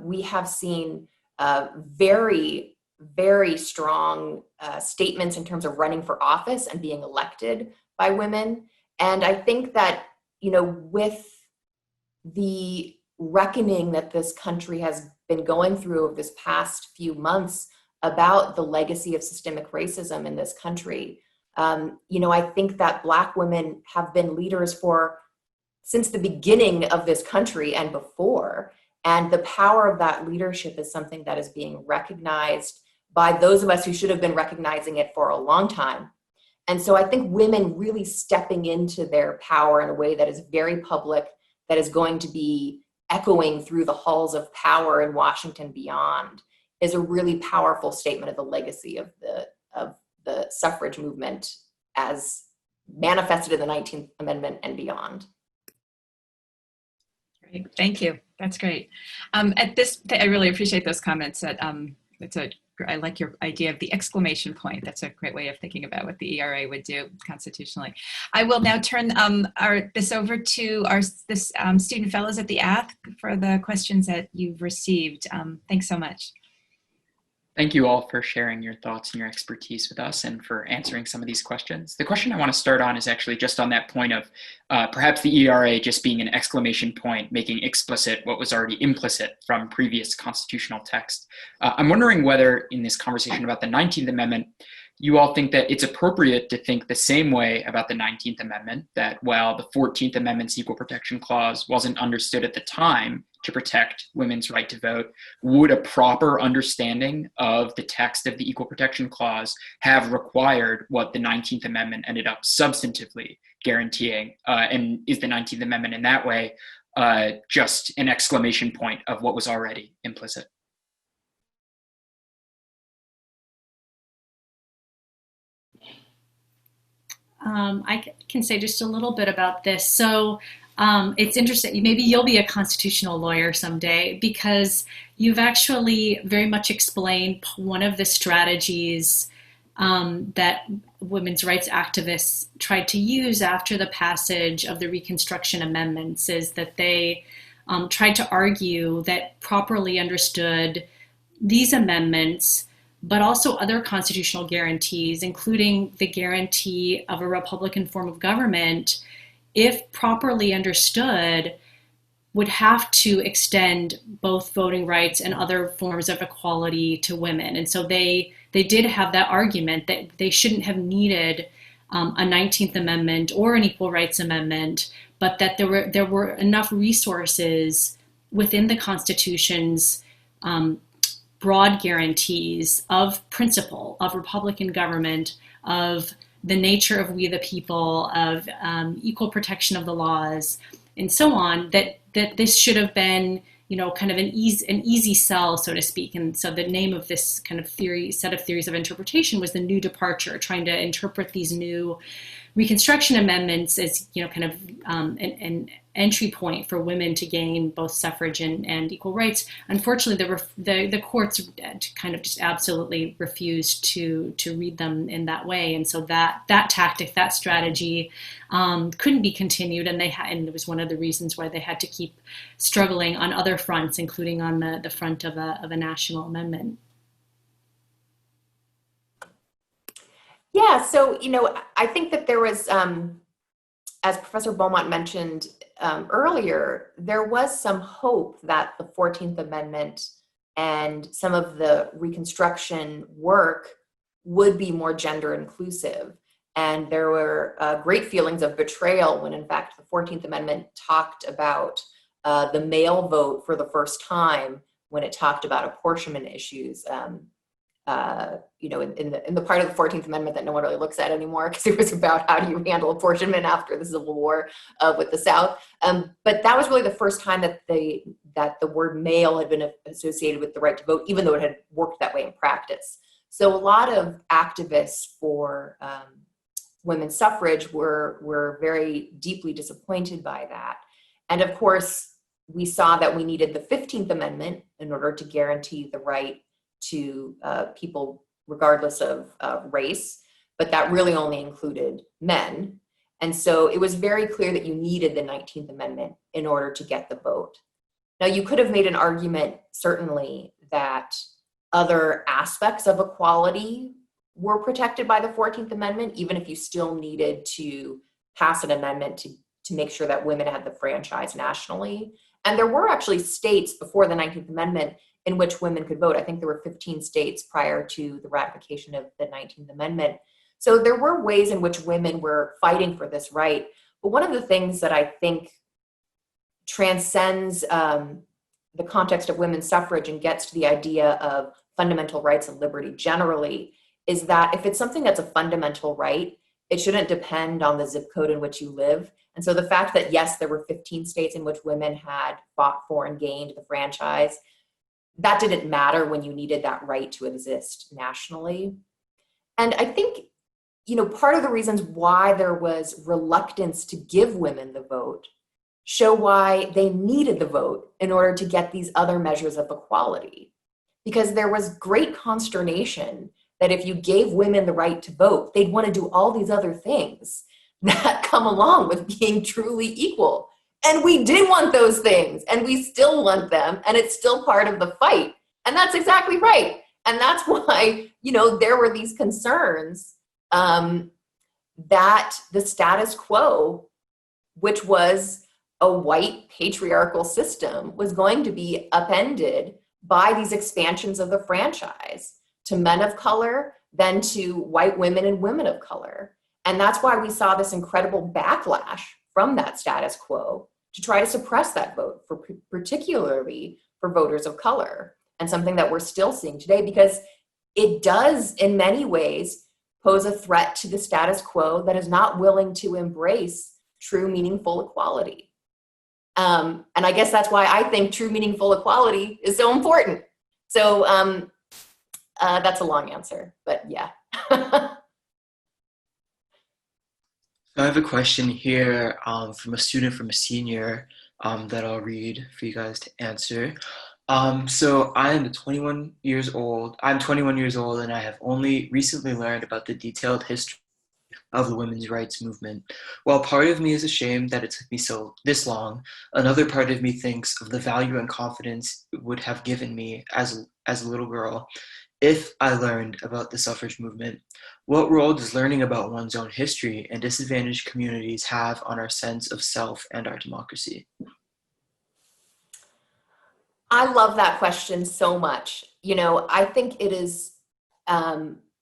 We have seen very, very strong statements in terms of running for office and being elected by women. And I think that, you know, with the reckoning that this country has been going through over this past few months about the legacy of systemic racism in this country, you know, I think that Black women have been leaders since the beginning of this country and before. And the power of that leadership is something that is being recognized by those of us who should have been recognizing it for a long time. And so I think women really stepping into their power in a way that is very public, that is going to be echoing through the halls of power in Washington beyond, is a really powerful statement of the legacy of the suffrage movement as manifested in the 19th Amendment and beyond. Great. Thank you. That's great. I really appreciate those comments. I like your idea of the exclamation point. That's a great way of thinking about what the ERA would do constitutionally. I will now turn this over to our student fellows at the Ath for the questions that you've received. Thanks so much. Thank you all for sharing your thoughts and your expertise with us and for answering some of these questions. The question I want to start on is actually just on that point of perhaps the ERA just being an exclamation point, making explicit what was already implicit from previous constitutional text. I'm wondering whether in this conversation about the 19th Amendment, you all think that it's appropriate to think the same way about the 19th Amendment, that while the 14th Amendment's Equal Protection Clause wasn't understood at the time to protect women's right to vote, would a proper understanding of the text of the Equal Protection Clause have required what the 19th Amendment ended up substantively guaranteeing? And is the 19th Amendment in that way just an exclamation point of what was already implicit? I can say just a little bit about this. So it's interesting. Maybe you'll be a constitutional lawyer someday, because you've actually very much explained one of the strategies that women's rights activists tried to use after the passage of the Reconstruction Amendments, is that they tried to argue that properly understood these amendments, but also other constitutional guarantees, including the guarantee of a Republican form of government, if properly understood, would have to extend both voting rights and other forms of equality to women. And so they did have that argument that they shouldn't have needed a 19th Amendment or an Equal Rights Amendment, but that there were enough resources within the Constitution's broad guarantees of principle, of Republican government, of the nature of we the people, of equal protection of the laws, and so on, that this should have been, kind of an easy sell, so to speak. And so the name of this kind of set of theories of interpretation was the New Departure, trying to interpret these new Reconstruction Amendments as, kind of an entry point for women to gain both suffrage and equal rights. Unfortunately, the courts kind of just absolutely refused to read them in that way, and so that tactic, that strategy, couldn't be continued, and it was one of the reasons why they had to keep struggling on other fronts, including on the front of a national amendment. Yeah, so, I think that there was, as Professor Beaumont mentioned earlier, there was some hope that the 14th Amendment and some of the Reconstruction work would be more gender inclusive. And there were great feelings of betrayal when, in fact, the 14th Amendment talked about the male vote for the first time, when it talked about apportionment issues. In the part of the 14th Amendment that no one really looks at anymore, because it was about how do you handle apportionment after the Civil War with the South. But that was really the first time that the word male had been associated with the right to vote, even though it had worked that way in practice. So a lot of activists for women's suffrage were very deeply disappointed by that. And of course, we saw that we needed the 15th Amendment in order to guarantee the right to people regardless of race, but that really only included men. And so it was very clear that you needed the 19th Amendment in order to get the vote. Now, you could have made an argument, certainly, that other aspects of equality were protected by the 14th Amendment, even if you still needed to pass an amendment to make sure that women had the franchise nationally. And there were actually states before the 19th Amendment in which women could vote. I think there were 15 states prior to the ratification of the 19th Amendment. So there were ways in which women were fighting for this right. But one of the things that I think transcends the context of women's suffrage and gets to the idea of fundamental rights and liberty generally is that if it's something that's a fundamental right, it shouldn't depend on the zip code in which you live. And so the fact that, yes, there were 15 states in which women had fought for and gained the franchise, that didn't matter when you needed that right to exist nationally. And I think, part of the reasons why there was reluctance to give women the vote show why they needed the vote in order to get these other measures of equality. Because there was great consternation that if you gave women the right to vote, they'd want to do all these other things that come along with being truly equal. And we did want those things, and we still want them, and it's still part of the fight. And that's exactly right. And that's why, there were these concerns that the status quo, which was a white patriarchal system, was going to be upended by these expansions of the franchise to men of color, then to white women and women of color. And that's why we saw this incredible backlash from that status quo to try to suppress that vote, particularly for voters of color, and something that we're still seeing today, because it does, in many ways, pose a threat to the status quo that is not willing to embrace true, meaningful equality. And I guess that's why I think true, meaningful equality is so important. So that's a long answer, but yeah. So I have a question here from a student, from a senior, that I'll read for you guys to answer. So I'm 21 years old, and I have only recently learned about the detailed history of the women's rights movement. While part of me is ashamed that it took me this long, another part of me thinks of the value and confidence it would have given me as a little girl if I learned about the suffrage movement. What role does learning about one's own history and disadvantaged communities have on our sense of self and our democracy? I love that question so much. I think it is,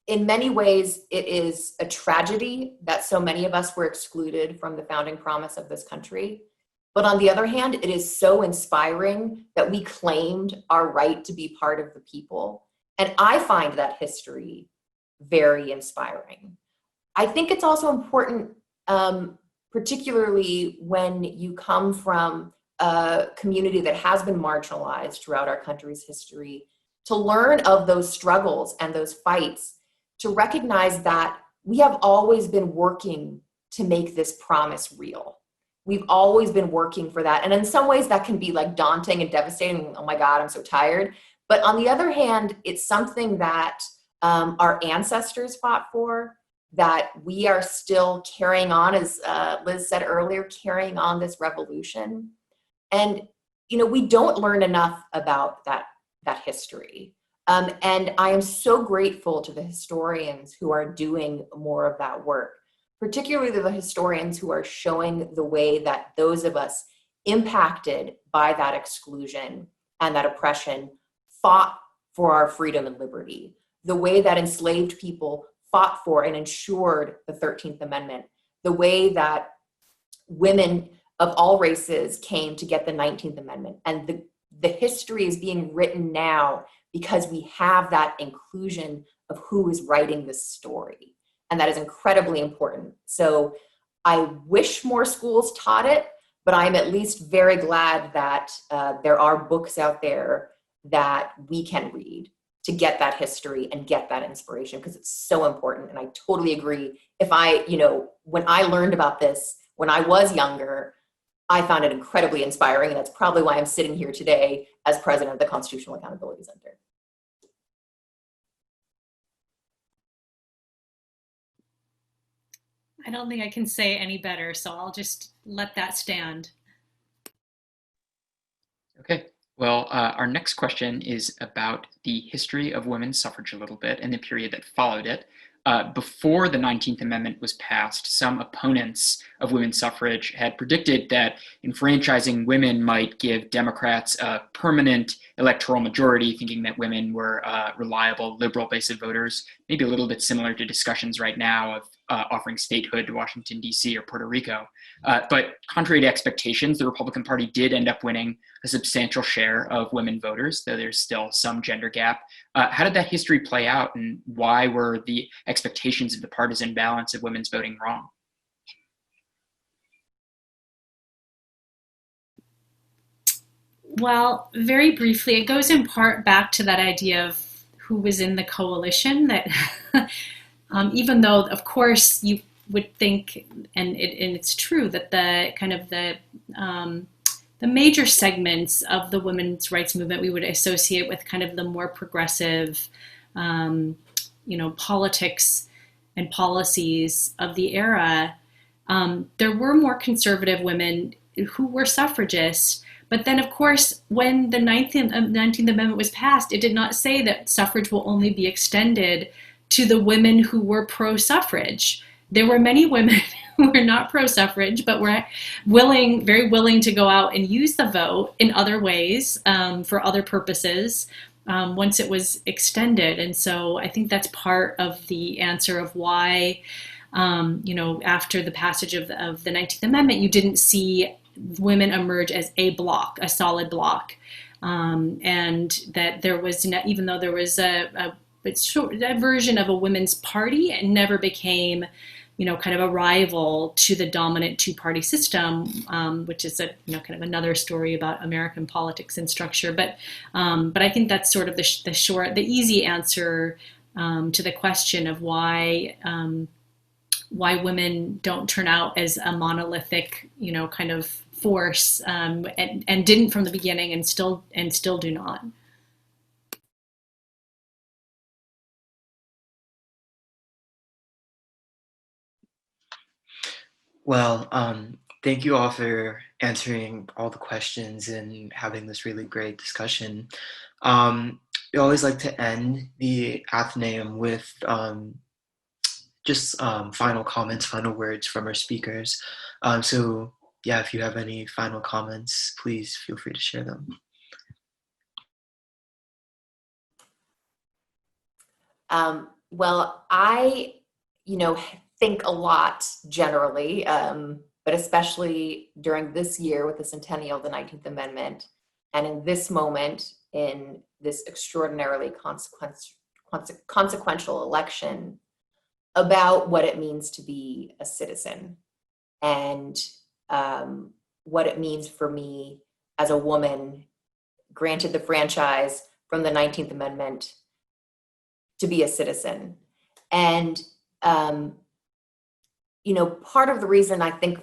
in many ways, it is a tragedy that so many of us were excluded from the founding promise of this country. But on the other hand, it is so inspiring that we claimed our right to be part of the people. And I find that history very inspiring. I think it's also important, particularly when you come from a community that has been marginalized throughout our country's history, to learn of those struggles and those fights, to recognize that we have always been working to make this promise real. We've always been working for that. And in some ways that can be like daunting and devastating. Oh my God, I'm so tired. But on the other hand, it's something that our ancestors fought for, that we are still carrying on, as Liz said earlier, carrying on this revolution. And, we don't learn enough about that history. And I am so grateful to the historians who are doing more of that work, particularly the historians who are showing the way that those of us impacted by that exclusion and that oppression fought for our freedom and liberty, the way that enslaved people fought for and ensured the 13th Amendment, the way that women of all races came to get the 19th Amendment. And the history is being written now because we have that inclusion of who is writing this story. And that is incredibly important. So I wish more schools taught it, but I'm at least very glad that there are books out there that we can read to get that history and get that inspiration, because it's so important. And I totally agree. When I learned about this when I was younger, I found it incredibly inspiring. And that's probably why I'm sitting here today as president of the Constitutional Accountability Center. I don't think I can say any better, so I'll just let that stand. Okay. Well, our next question is about the history of women's suffrage a little bit and the period that followed it. Before the 19th Amendment was passed, some opponents of women's suffrage had predicted that enfranchising women might give Democrats a permanent electoral majority, thinking that women were reliable, liberal base of voters, maybe a little bit similar to discussions right now of offering statehood to Washington, D.C. or Puerto Rico. But contrary to expectations, the Republican Party did end up winning a substantial share of women voters, though there's still some gender gap. How did that history play out, and why were the expectations of the partisan balance of women's voting wrong? Well, very briefly, it goes in part back to that idea of who was in the coalition, that even though, of course, you would think, and it's true, that the major segments of the women's rights movement we would associate with kind of the more progressive, politics and policies of the era. There were more conservative women who were suffragists. But then, of course, when the 19th Amendment was passed, it did not say that suffrage will only be extended to the women who were pro-suffrage. There were many women who were not pro-suffrage, but were very willing to go out and use the vote in other ways, for other purposes, once it was extended. And so I think that's part of the answer of why, after the passage of the 19th Amendment, you didn't see women emerge as a block, a solid block. And that there was, even though there was a version of a women's party, it never became, kind of a rival to the dominant two-party system, which is kind of another story about American politics and structure. But I think that's sort of the easy answer to the question of why women don't turn out as a monolithic, kind of force, and didn't from the beginning, and still do not. Well, thank you all for answering all the questions and having this really great discussion. We always like to end the Athenaeum with just final comments, final words from our speakers. So yeah, if you have any final comments, please feel free to share them. Well, I, think a lot generally, but especially during this year with the centennial of the 19th Amendment, and in this moment, in this extraordinarily consequential election, about what it means to be a citizen, and what it means for me as a woman granted the franchise from the 19th Amendment to be a citizen. And, part of the reason I think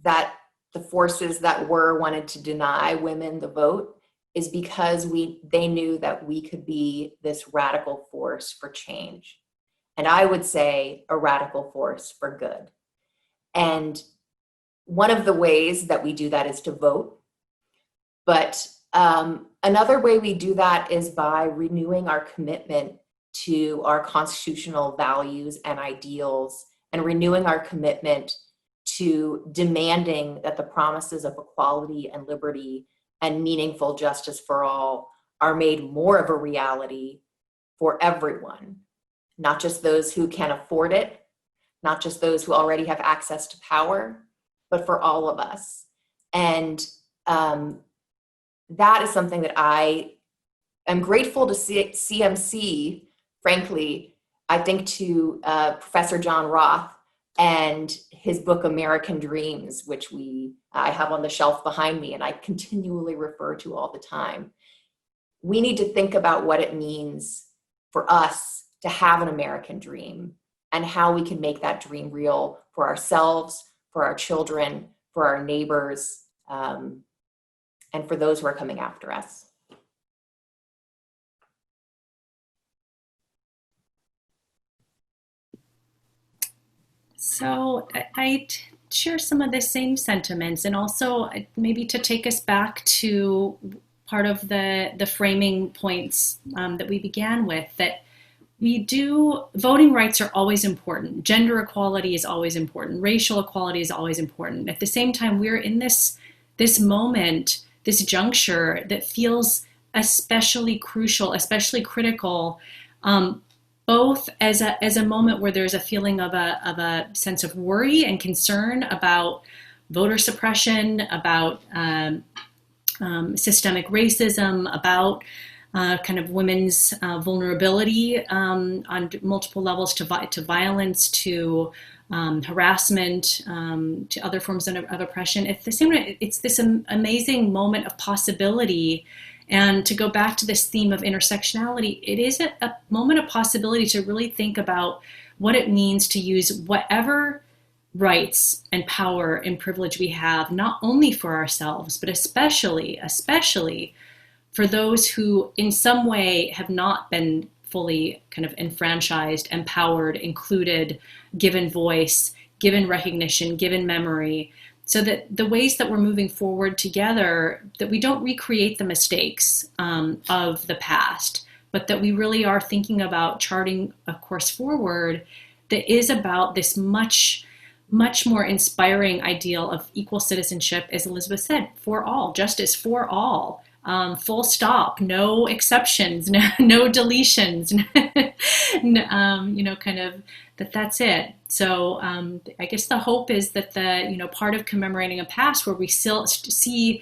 that the forces that wanted to deny women the vote is because they knew that we could be this radical force for change. And I would say a radical force for good. And one of the ways that we do that is to vote. But another way we do that is by renewing our commitment to our constitutional values and ideals, and renewing our commitment to demanding that the promises of equality and liberty and meaningful justice for all are made more of a reality for everyone, not just those who can afford it, not just those who already have access to power, but for all of us. And that is something that I am grateful to CMC, frankly. I think to Professor John Roth and his book, American Dreams, which I have on the shelf behind me and I continually refer to all the time. We need to think about what it means for us to have an American dream and how we can make that dream real for ourselves, for our children, for our neighbors, and for those who are coming after us. So I share some of the same sentiments, and also maybe to take us back to part of the framing points that we began with, that voting rights are always important. Gender equality is always important. Racial equality is always important. At the same time, we're in this moment, this juncture that feels especially crucial, especially critical, both as a moment where there's a feeling of a sense of worry and concern about voter suppression, about systemic racism, about kind of women's vulnerability on multiple levels to violence, to harassment, to other forms of oppression. At the same time, it's this amazing moment of possibility And to go back to this theme of intersectionality, it is a moment of possibility to really think about what it means to use whatever rights and power and privilege we have, not only for ourselves, but especially for those who in some way have not been fully kind of enfranchised, empowered, included, given voice, given recognition, given memory, so that the ways that we're moving forward together, that we don't recreate the mistakes of the past, but that we really are thinking about charting a course forward that is about this much more inspiring ideal of equal citizenship, as Elizabeth said, for all, justice for all. Full stop, no exceptions, no deletions, kind of that's it. So I guess the hope is that part of commemorating a past where we still see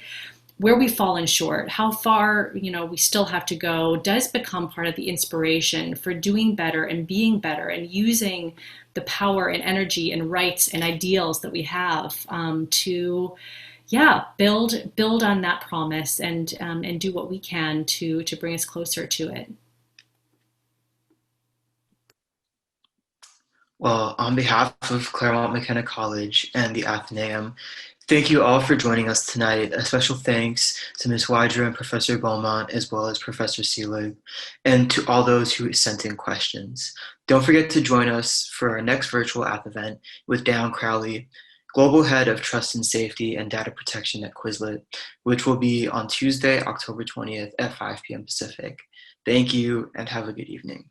where we've fallen short, how far, we still have to go, does become part of the inspiration for doing better and being better and using the power and energy and rights and ideals that we have to build on that promise and do what we can to bring us closer to it. Well, on behalf of Claremont McKenna College and the Athenaeum, thank you all for joining us tonight. A special thanks to Ms. Wydra and Professor Beaumont, as well as Professor Selig, and to all those who sent in questions. Don't forget to join us for our next virtual Ath event with Dan Crowley, Global Head of Trust and Safety and Data Protection at Quizlet, which will be on Tuesday, October 20th at 5 p.m. Pacific. Thank you and have a good evening.